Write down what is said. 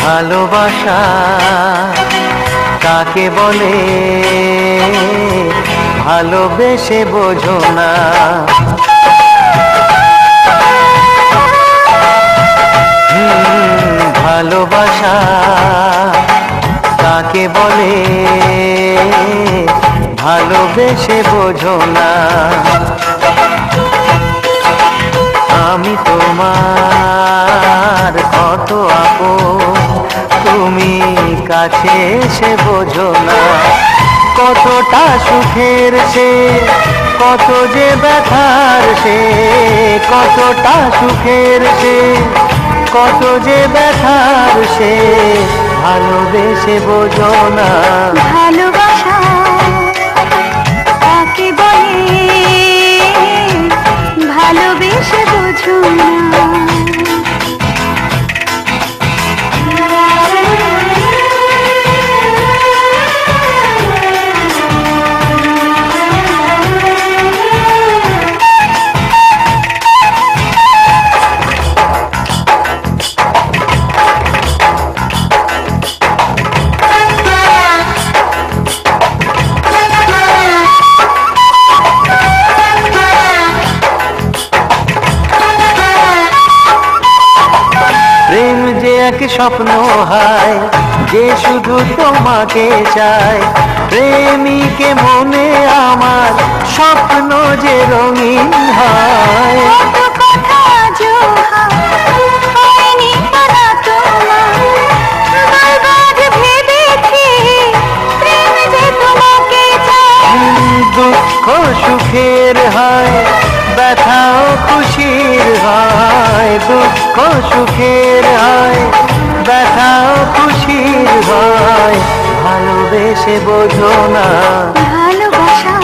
ভালোবাসা কাকে বলে ভালোবেসে বোঝো না। ভালোবাসা কাকে বলে ভালোবেসে বোঝো না। আমি তোমার কত আপন তুমি কাছে এসে বোঝো না। কতটা সুখের সে কত যে ব্যথার সে, কতটা সুখের সে কত যে ব্যথার সে ভালোবেসে বোঝো না। ভালোবাসা কাকে বলে ভালোবেসে বোঝো না। প্রেম যে এক স্বপ্ন হয় যে শুধু তোমাকে চায়। প্রেমিকে মনে আমার স্বপ্ন যে রঙিন হয়। কত কথা হয়নি বলা তোমার, বরবাদ ভেবেছি প্রেম যে তোমাকে চায়। দুঃখ সুখের হয় ব্যথাও খুশির হয়। দুঃখ সুখের হয় ব্যথাও খুশির হয় ভালোবেসে বোঝো না। ভালোবাসা